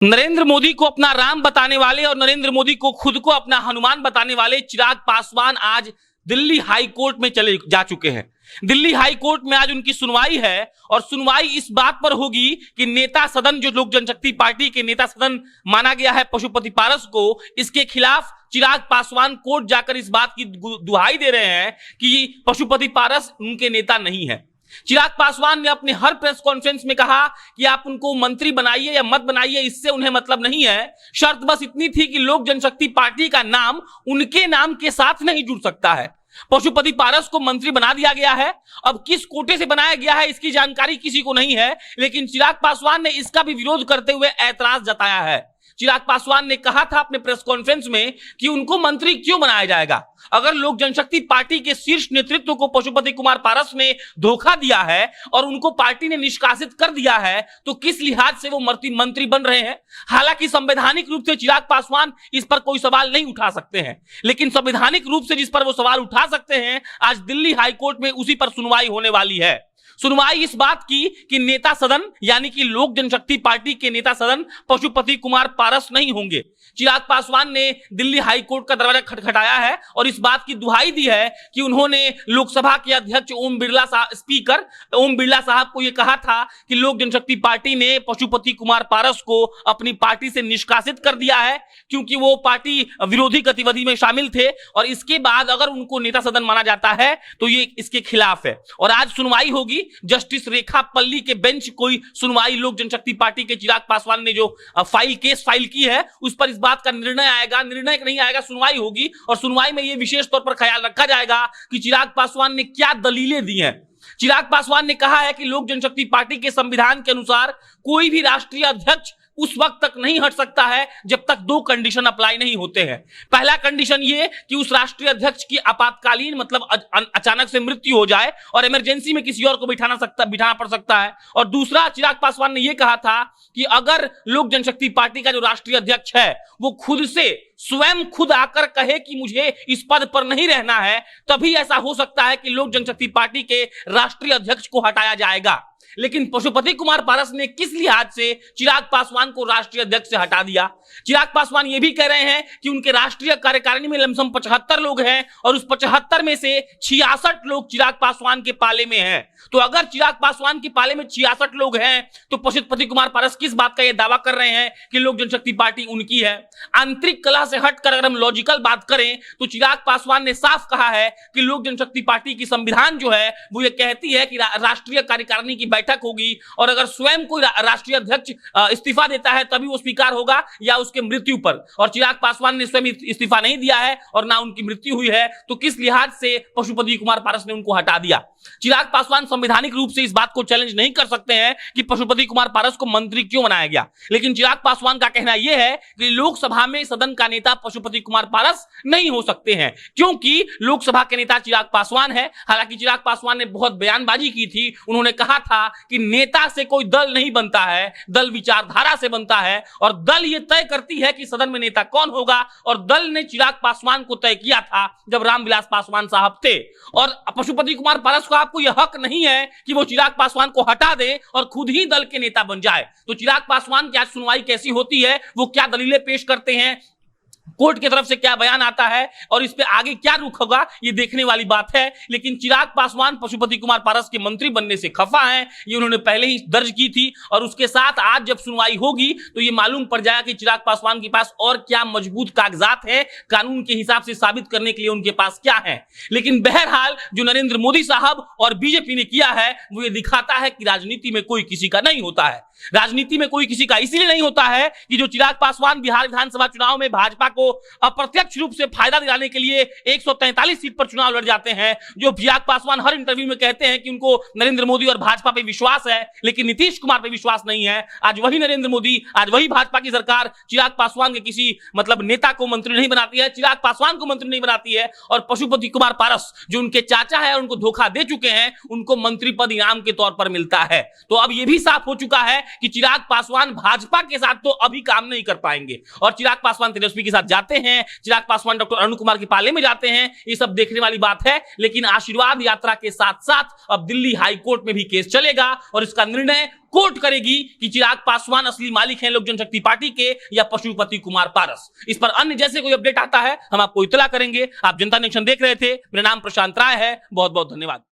नरेंद्र मोदी को अपना राम बताने वाले और नरेंद्र मोदी को खुद को अपना हनुमान बताने वाले चिराग पासवान आज दिल्ली हाई कोर्ट में चले जा चुके हैं। दिल्ली हाई कोर्ट में आज उनकी सुनवाई है और सुनवाई इस बात पर होगी कि नेता सदन, जो लोक जनशक्ति पार्टी के नेता सदन माना गया है पशुपति पारस को, इसके खिलाफ चिराग पासवान कोर्ट जाकर इस बात की दुहाई दे रहे हैं कि पशुपति पारस उनके नेता नहीं है। चिराग पासवान ने अपने हर प्रेस कॉन्फ्रेंस में कहा कि आप उनको मंत्री बनाइए या मत बनाइए, इससे उन्हें मतलब नहीं है। शर्त बस इतनी थी कि लोक जनशक्ति पार्टी का नाम उनके नाम के साथ नहीं जुड़ सकता है। पशुपति पारस को मंत्री बना दिया गया है। अब किस कोटे से बनाया गया है इसकी जानकारी किसी को नहीं है, लेकिन चिराग पासवान ने इसका भी विरोध करते हुए ऐतराज जताया है। चिराग पासवान ने कहा था अपने प्रेस कॉन्फ्रेंस में कि उनको मंत्री क्यों बनाया जाएगा। अगर लोक जनशक्ति पार्टी के शीर्ष नेतृत्व को पशुपति कुमार पारस ने धोखा दिया है और उनको पार्टी ने निष्कासित कर दिया है तो किस लिहाज से वो मंत्री बन रहे हैं। हालांकि संवैधानिक रूप से चिराग पासवान इस पर कोई सवाल नहीं उठा सकते हैं, लेकिन संवैधानिक रूप से जिस पर वो सवाल उठा सकते हैं, आज दिल्ली हाईकोर्ट में उसी पर सुनवाई होने वाली है। सुनवाई इस बात की कि नेता सदन यानी कि लोक जनशक्ति पार्टी के नेता सदन पशुपति कुमार पारस नहीं होंगे। चिराग पासवान ने दिल्ली हाईकोर्ट का दरवाजा खटखटाया है और इस बात की दुहाई दी है कि उन्होंने लोकसभा के अध्यक्ष स्पीकर ओम बिरला साहब को यह कहा था कि लोक जनशक्ति पार्टी ने पशुपति कुमार पारस को अपनी पार्टी से निष्कासित कर दिया है क्योंकि वो पार्टी विरोधी गतिविधि में शामिल थे और इसके बाद अगर उनको नेता सदन माना जाता है तो ये इसके खिलाफ है। और आज सुनवाई होगी। जस्टिस रेखा पल्ली के बेंच कोई सुनवाई लोक जनशक्ति पार्टी के चिराग पासवान ने जो केस फाइल की है उस पर इस बात का निर्णय आएगा। निर्णय नहीं आएगा, सुनवाई होगी और सुनवाई में यह विशेष तौर पर ख्याल रखा जाएगा कि चिराग पासवान ने क्या दलीलें दी हैं। चिराग पासवान ने कहा है कि लोक जनशक्ति पार्टी के संविधान के अनुसार कोई भी राष्ट्रीय अध्यक्ष उस वक्त तक नहीं हट सकता है जब तक दो कंडीशन अप्लाई नहीं होते हैं। पहला कंडीशन ये कि उस राष्ट्रीय अध्यक्ष की आपातकालीन मतलब अचानक से मृत्यु हो जाए और इमरजेंसी में किसी और को बिठाना पड़ सकता है। और दूसरा, चिराग पासवान ने यह कहा था कि अगर लोक जनशक्ति पार्टी का जो राष्ट्रीय अध्यक्ष है वो खुद से खुद आकर कहे कि मुझे इस पद पर नहीं रहना है, तभी ऐसा हो सकता है कि लोक जनशक्ति पार्टी के राष्ट्रीय अध्यक्ष को हटाया जाएगा। लेकिन पशुपति कुमार पारस ने किस लिहाज से चिराग पासवान को राष्ट्रीय अध्यक्ष से हटा दिया। चिराग पासवान ये भी कह रहे हैं कि उनके राष्ट्रीय कार्यकारिणी में लमसम 75 लोग हैं और उस 75 में से 66 लोग चिराग पासवान के पाले में हैं। तो अगर चिराग पासवान के पाले में 66 लोग हैं तो पशुपति कुमार पारस किस बात का यह दावा कर रहे हैं कि लोक जनशक्ति पार्टी उनकी है। आंतरिक कलह से हटकर अगर हम लॉजिकल बात करें तो चिराग पासवान ने साफ कहा है कि लोक जनशक्ति पार्टी की संविधान जो है वो ये कहती है कि राष्ट्रीय कार्यकारिणी की बैठक होगी और अगर स्वयं कोई राष्ट्रीय अध्यक्ष इस्तीफा देता है तभी वो स्वीकार होगा या उसके मृत्यु पर। और चिराग पासवान ने स्वयं इस्तीफा नहीं दिया है और ना उनकी मृत्यु हुई है, तो किस लिहाज से पशुपति कुमार पारस ने उनको हटा दिया। चिराग पासवान संवैधानिक रूप से इस बात को चैलेंज नहीं कर सकते हैं कि पशुपति कुमार पारस को मंत्री क्यों बनाया गया, लेकिन चिराग पासवान का कहना यह है कि लोकसभा में सदन का नेता पशुपति कुमार पारस नहीं हो सकते हैं क्योंकि लोकसभा के नेता चिराग पासवान है। हालांकि चिराग पासवान ने बहुत बयानबाजी की थी, उन्होंने कहा था कि नेता से कोई दल नहीं बनता है, दल विचारधारा से बनता है और दल यह तय करती है कि सदन में नेता कौन होगा। और दल ने चिराग पासवान को तय किया था जब रामविलास पासवान साहब थे। और पशुपति कुमार पारस को आपको यह हक नहीं है कि वो चिराग पासवान को हटा दे और खुद ही दल के नेता बन जाए। तो चिराग पासवान की आज सुनवाई कैसी होती है, वो क्या दलीलें पेश करते हैं, कोर्ट की तरफ से क्या बयान आता है और इस पे आगे क्या रुख होगा, ये देखने वाली बात है। लेकिन चिराग पासवान पशुपति कुमार पारस के मंत्री बनने से खफा हैं, ये उन्होंने पहले ही दर्ज की थी और उसके साथ आज जब सुनवाई होगी तो ये मालूम पड़ जाएगा कि चिराग पासवान के पास और क्या मजबूत कागजात हैं, कानून के हिसाब से साबित करने के लिए उनके पास क्या है। लेकिन बहरहाल जो नरेंद्र मोदी साहब और बीजेपी ने किया है वो ये दिखाता है कि राजनीति में कोई किसी का नहीं होता है। राजनीति में कोई किसी का इसलिए नहीं होता है कि जो चिराग पासवान बिहार विधानसभा चुनाव में भाजपा को अप्रत्यक्ष रूप से फायदा दिलाने के लिए 143 सीट पर चुनाव लड़ जाते हैं, जो चिराग पासवान हर इंटरव्यू में कहते हैं कि उनको नरेंद्र मोदी और भाजपा पे विश्वास है लेकिन नीतीश कुमार पे विश्वास नहीं है। आज वही नरेंद्र मोदी, आज वही भाजपा की सरकार चिराग पासवान के किसी मतलब नेता को मंत्री नहीं बनाती है, चिराग पासवान को मंत्री नहीं बनाती है और पशुपति कुमार पारस जो उनके चाचा है और उनको धोखा दे चुके हैं उनको मंत्री पद इनाम के तौर पर मिलता है। तो अब यह भी साफ हो चुका है कि चिराग पासवान भाजपा के साथ तो अभी काम नहीं कर पाएंगे और चिराग पासवान तेजस्वी के साथ साथ जाते हैं, चिराग पासवान डॉक्टर अरुण कुमार के पाले में जाते हैं, ये सब देखने वाली बात है। लेकिन आशीर्वाद यात्रा के साथ साथ अब दिल्ली हाई कोर्ट में भी केस चलेगा और इसका निर्णय कोर्ट करेगी कि चिराग पासवान असली मालिक हैं लोक जनशक्ति पार्टी के या पशुपति कुमार पारस। इस पर अन्य जैसे कोई अपडेट आता है हम आपको इत्तला करेंगे। आप जनता नेशन देख रहे थे, मेरा नाम प्रशांत राय है, बहुत बहुत धन्यवाद।